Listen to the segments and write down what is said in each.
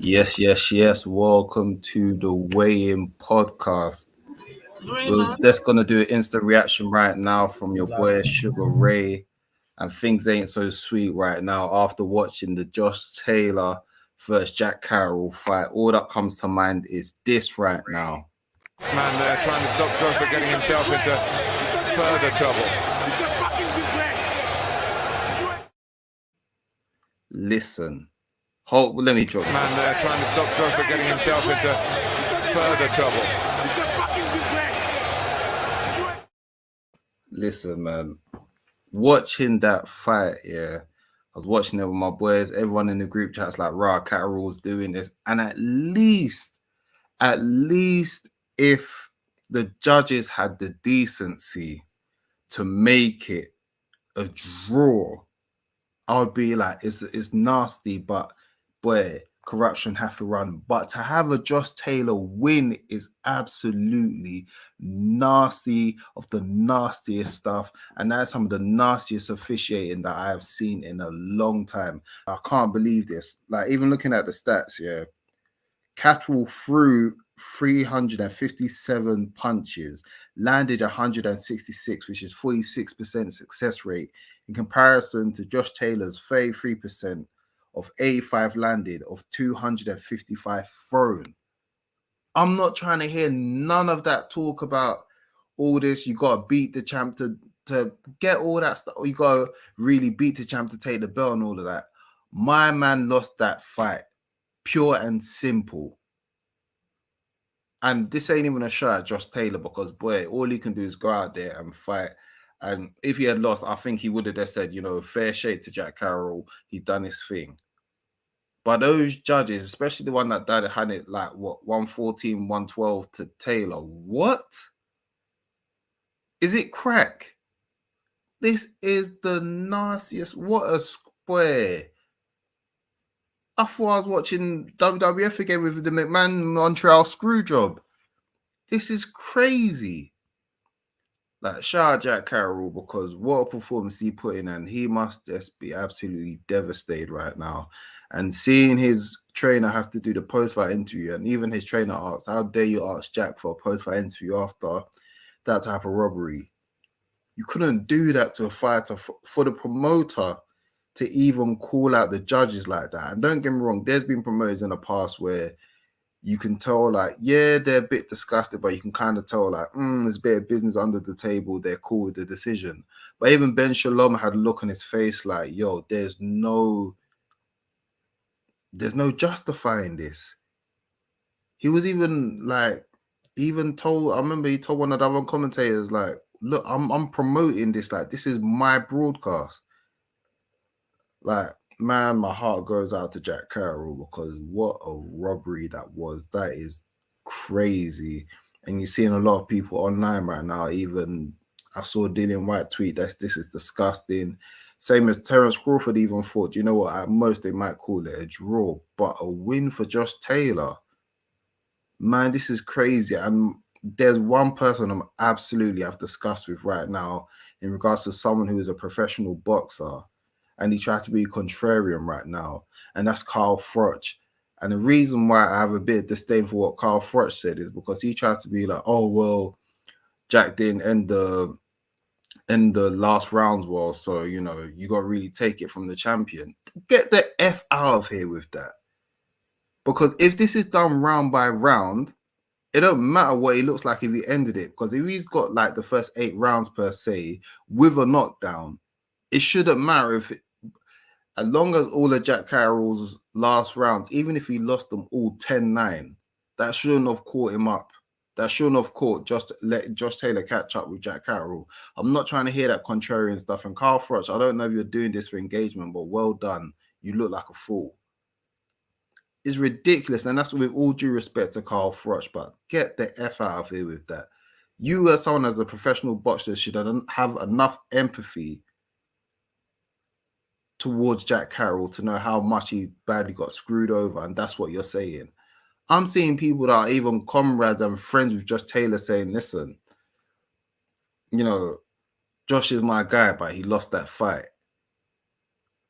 Yes. Welcome to the Weigh-In podcast. We're just gonna do an instant reaction right now from your boy Sugar Ray, and things ain't so sweet right now after watching the Josh Taylor versus Jack Catterall fight. All that comes to mind is this right now. Man there trying to stop Josh from getting himself into further trouble. Listen. Let me drop. Man there trying to stop Josh from getting himself into further trouble. Listen, man. Watching that fight, I was watching it with my boys. Everyone in the group chat's like, "Rah, Catterall's doing this," and at least if the judges had the decency to make it a draw, I would be like, it's nasty, but boy, corruption have to run. But to have a Josh Taylor win is absolutely nasty, of the nastiest stuff. And that's some of the nastiest officiating that I have seen in a long time. I can't believe this. Like, even looking at the stats, Catterall threw 357 punches, landed 166, which is 46% success rate, in comparison to Josh Taylor's 33% of 85 landed of 255 thrown. I'm not trying to hear none of that talk about all this. You got to beat the champ to get all that stuff. You got to really beat the champ to take the belt and all of that. My man lost that fight. Pure and simple. And this ain't even a shot at Josh Taylor, because, boy, all he can do is go out there and fight. And if he had lost, I think he would have just said, fair shake to Jack Catterall. He done his thing. But those judges, especially the one that had it like, 114, 112 to Taylor. What? Is it crack? This is the nastiest. What a square. I thought I was watching WWF again with the McMahon Montreal screw job. This is crazy. Like, shout out Jack Catterall, because what a performance he put in, and he must just be absolutely devastated right now. And seeing his trainer have to do the post-fight interview, and even his trainer asked, "How dare you ask Jack for a post-fight interview after that type of robbery?" You couldn't do that to a fighter. For the promoter to even call out the judges like that. And don't get me wrong, there's been promoters in the past where you can tell, like, they're a bit disgusted, but you can kind of tell, like, there's a bit of business under the table. They're cool with the decision. But even Ben Shalom had a look on his face like, yo, there's no justifying this. He was even told, I remember he told one of the other commentators, like, look, I'm promoting this, like, this is my broadcast. Like, man, my heart goes out to Jack Catterall, because what a robbery that was. That is crazy. And you're seeing a lot of people online right now. Even I saw Dillian White tweet that this is disgusting. Same as Terence Crawford even thought, you know what, at most they might call it a draw, but a win for Josh Taylor. Man, this is crazy. And there's one person I'm absolutely have discussed with right now in regards to someone who is a professional boxer, and he tried to be contrarian right now, and that's Carl Froch. And the reason why I have a bit of disdain for what Carl Froch said is because he tried to be like, oh, well, Jack didn't end the last rounds well, so, you got to really take it from the champion. Get the F out of here with that. Because if this is done round by round, it don't matter what he looks like if he ended it. Because if he's got like the first 8 rounds per se with a knockdown, it shouldn't matter as long as all of Jack Catterall's last rounds, even if he lost them all 10-9, that shouldn't have caught him up. That shouldn't have caught, just let Josh Taylor catch up with Jack Catterall. I'm not trying to hear that contrarian stuff. And Carl Froch, I don't know if you're doing this for engagement, but well done. You look like a fool. It's ridiculous. And that's with all due respect to Carl Froch, but get the F out of here with that. You as someone as a professional boxer should have enough empathy towards Jack Catterall to know how much he badly got screwed over, and that's what you're saying. I'm seeing people that are even comrades and friends with Josh Taylor saying, listen, Josh is my guy, but he lost that fight.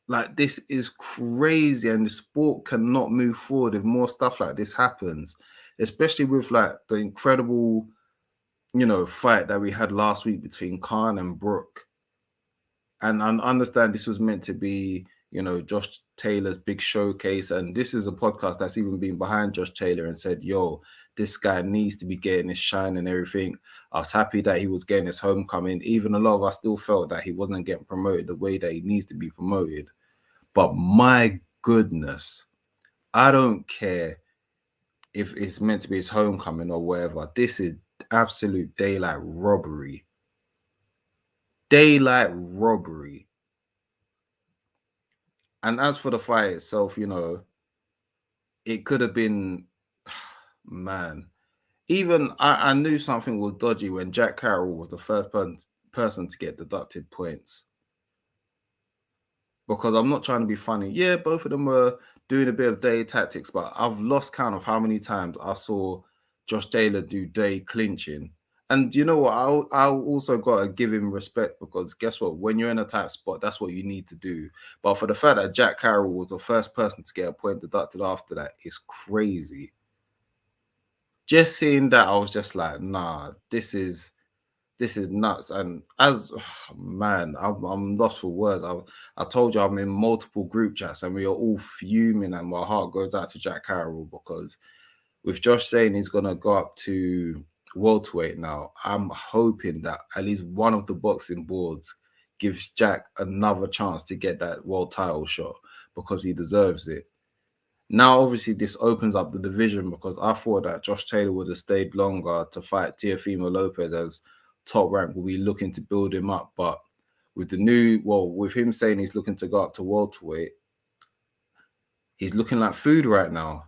Like, this is crazy, and the sport cannot move forward if more stuff like this happens, especially with like the incredible, fight that we had last week between Khan and Brook. And I understand this was meant to be, Josh Taylor's big showcase. And this is a podcast that's even been behind Josh Taylor and said, yo, this guy needs to be getting his shine and everything. I was happy that he was getting his homecoming. Even a lot of us still felt that he wasn't getting promoted the way that he needs to be promoted. But my goodness, I don't care if it's meant to be his homecoming or whatever. This is absolute daylight robbery. Daylight robbery. And as for the fight itself, it could have been, man. Even I knew something was dodgy when Jack Catterall was the first person to get deducted points. Because I'm not trying to be funny. Yeah, both of them were doing a bit of day tactics, but I've lost count of how many times I saw Josh Taylor do day clinching. And you know what? I also got to give him respect, because guess what? When you're in a tight spot, that's what you need to do. But for the fact that Jack Catterall was the first person to get a point deducted after that is crazy. Just seeing that, I was just like, nah, this is nuts. And man, I'm lost for words. I told you I'm in multiple group chats and we are all fuming, and my heart goes out to Jack Catterall, because with Josh saying he's gonna go up to welterweight now, I'm hoping that at least one of the boxing boards gives Jack another chance to get that world title shot, because he deserves it. Now, obviously, this opens up the division, because I thought that Josh Taylor would have stayed longer to fight Teofimo Lopez, as Top Rank will be looking to build him up. But with with him saying he's looking to go up to welterweight, he's looking like food right now.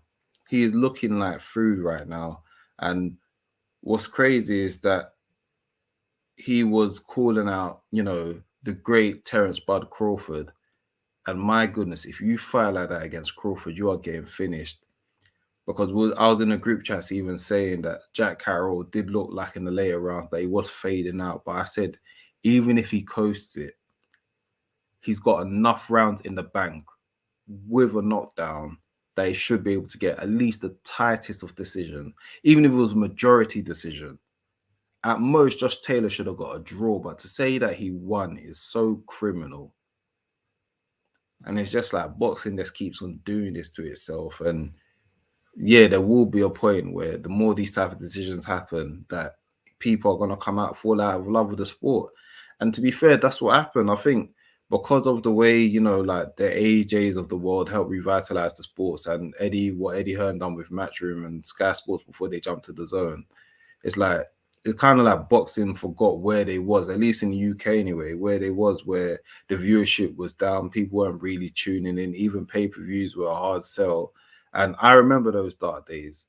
He is looking like food right now. And what's crazy is that he was calling out, the great Terence Bud Crawford. And my goodness, if you fight like that against Crawford, you are getting finished. Because I was in a group chat even saying that Jack Catterall did look like in the later rounds that he was fading out. But I said, even if he coasts it, he's got enough rounds in the bank with a knockdown that he should be able to get at least the tightest of decision, even if it was a majority decision. At most, Josh Taylor should have got a draw. But to say that he won is so criminal. And it's just like boxing just keeps on doing this to itself. And yeah, there will be a point where the more these type of decisions happen, that people are going to come out, fall out of love with the sport. And to be fair, that's what happened. I think because of the way, like the AJs of the world help revitalize the sports, and what Eddie Hearn done with Matchroom and Sky Sports before they jumped to the zone, it's kind of like boxing forgot where they was, at least in the UK anyway, where they was, where the viewership was down. People weren't really tuning in. Even pay-per-views were a hard sell. And I remember those dark days.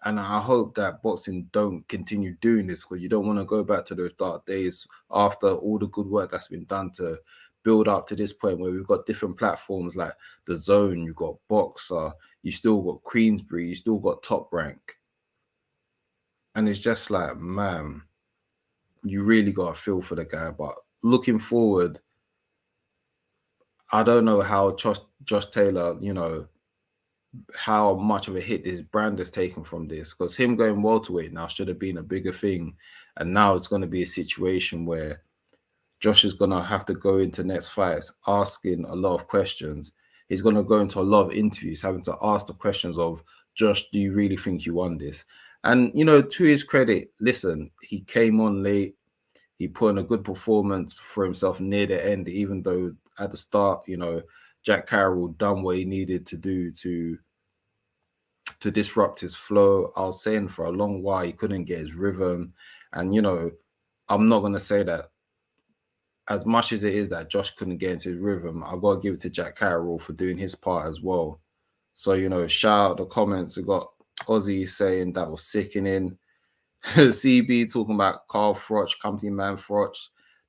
And I hope that boxing don't continue doing this, because you don't want to go back to those dark days after all the good work that's been done to build up to this point where we've got different platforms like The Zone, you've got Boxer, you still got Queensbury, you still got Top Rank. And it's just like, man, you really got to feel for the guy. But looking forward, I don't know how Josh Taylor, how much of a hit his brand has taken from this, because him going welterweight now should have been a bigger thing. And now it's going to be a situation where Josh is going to have to go into next fights asking a lot of questions. He's going to go into a lot of interviews having to ask the questions of, Josh, do you really think you won this? And, to his credit, listen, he came on late. He put in a good performance for himself near the end, even though at the start, Jack Catterall done what he needed to do to disrupt his flow. I was saying for a long while he couldn't get his rhythm. And, I'm not going to say that as much as it is that Josh couldn't get into his rhythm, I've got to give it to Jack Catterall for doing his part as well. So, shout out the comments. We got Ozzy saying that was sickening. CB talking about Carl Froch, company man Froch,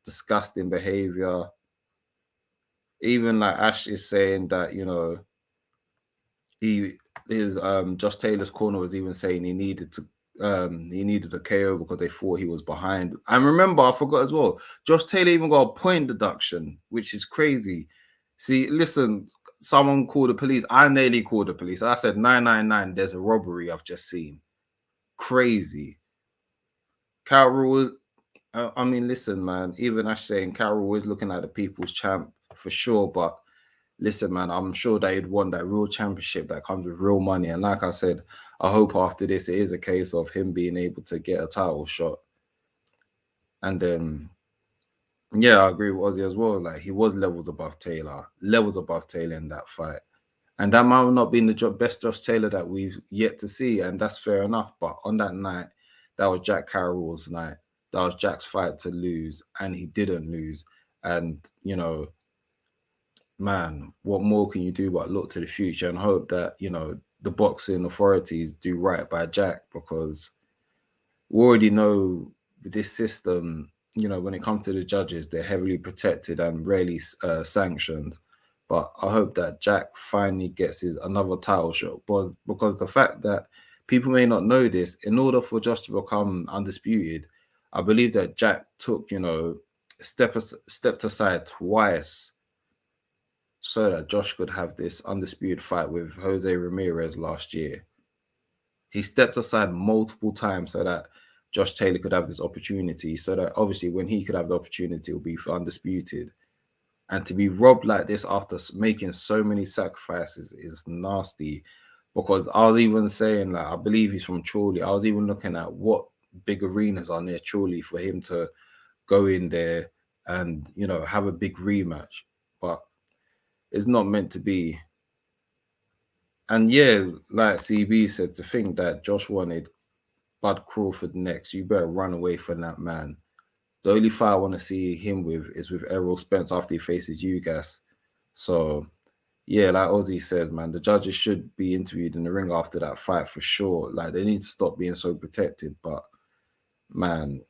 disgusting behavior. Even like Ash is saying that, Josh Taylor's corner was even saying he needed a KO because they thought he was behind. And remember, I forgot as well, Josh Taylor even got a point deduction, which is crazy. See, listen, someone called the police. I nearly called the police. I said 999. There's a robbery I've just seen. Crazy. Catterall. I mean, listen, man. Even Ash saying Catterall is looking at the people's champ for sure, but listen, man, I'm sure that he'd want that real championship that comes with real money. And like I said, I hope after this, it is a case of him being able to get a title shot. And then, yeah, I agree with Ozzy as well. Like, he was levels above Taylor in that fight. And that might have not been the best Josh Taylor that we've yet to see. And that's fair enough. But on that night, that was Jack Catterall's night. That was Jack's fight to lose. And he didn't lose. And, you know, man, what more can you do but look to the future and hope that, you know, the boxing authorities do right by Jack? Because we already know this system, you know, when it comes to the judges, they're heavily protected and rarely sanctioned. But I hope that Jack finally gets another title shot. But because the fact that people may not know this, in order for Josh to become undisputed, I believe that Jack took, you know, stepped aside twice so that Josh could have this undisputed fight with Jose Ramirez last year. He stepped aside multiple times so that Josh Taylor could have this opportunity, so that obviously when he could have the opportunity, it will be for undisputed. And to be robbed like this after making so many sacrifices is nasty. Because I was even saying, like, I believe he's from Chorley. I was even looking at what big arenas are near Chorley for him to go in there and, you know, have a big rematch. But it's not meant to be. And yeah, like CB said, to think that Josh wanted Bud Crawford next, you better run away from that man. The only fight I want to see him with is with Errol Spence after he faces you guys. So yeah, like Ozzy says, man, the judges should be interviewed in the ring after that fight for sure. Like, they need to stop being so protected. But man,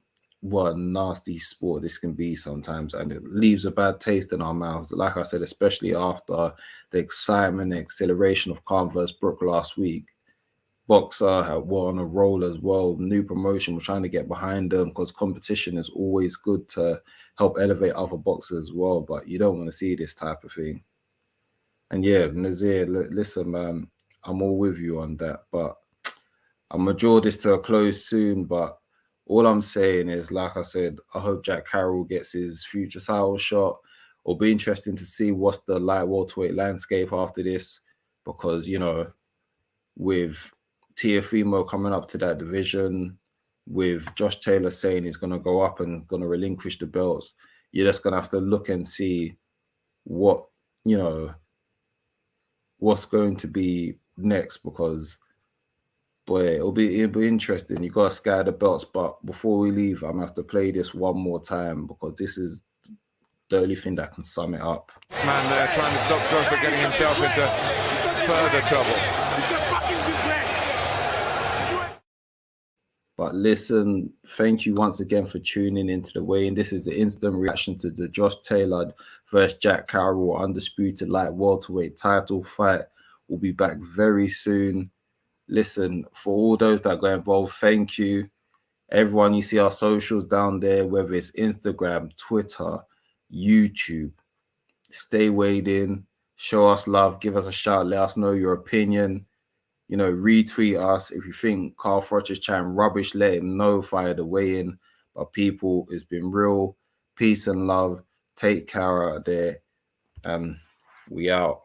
what a nasty sport this can be sometimes, and it leaves a bad taste in our mouths. Like I said, especially after the excitement and acceleration of Khan vs. Brook last week. Boxer were on a roll as well. New promotion, we're trying to get behind them because competition is always good to help elevate other boxers as well. But you don't want to see this type of thing. And yeah, Nazir, listen, man, I'm all with you on that. But I'm going to draw this to a close soon. But all I'm saying is, like I said, I hope Jack Catterall gets his future title shot. It'll be interesting to see what's the light welterweight landscape after this. Because, you know, with Teofimo coming up to that division, with Josh Taylor saying he's going to go up and going to relinquish the belts, you're just going to have to look and see what, you know, what's going to be next. Because, boy, it'll be interesting. You got to scatter the belts. But before we leave, I'm going to have to play this one more time because this is the only thing that can sum it up. Man there trying to stop Josh from getting himself into further trouble. But listen, thank you once again for tuning into the weigh-in. This is the instant reaction to the Josh Taylor versus Jack Catterall undisputed light welterweight title fight. We'll be back very soon. Listen, for all those that got involved, thank you. Everyone, you see our socials down there, whether it's Instagram, Twitter, YouTube. Stay weighed in. Show us love. Give us a shout. Let us know your opinion. You know, retweet us. If you think Carl Froch is chatting rubbish, let him know via the weigh-in. But people, it's been real. Peace and love. Take care out there. And we out.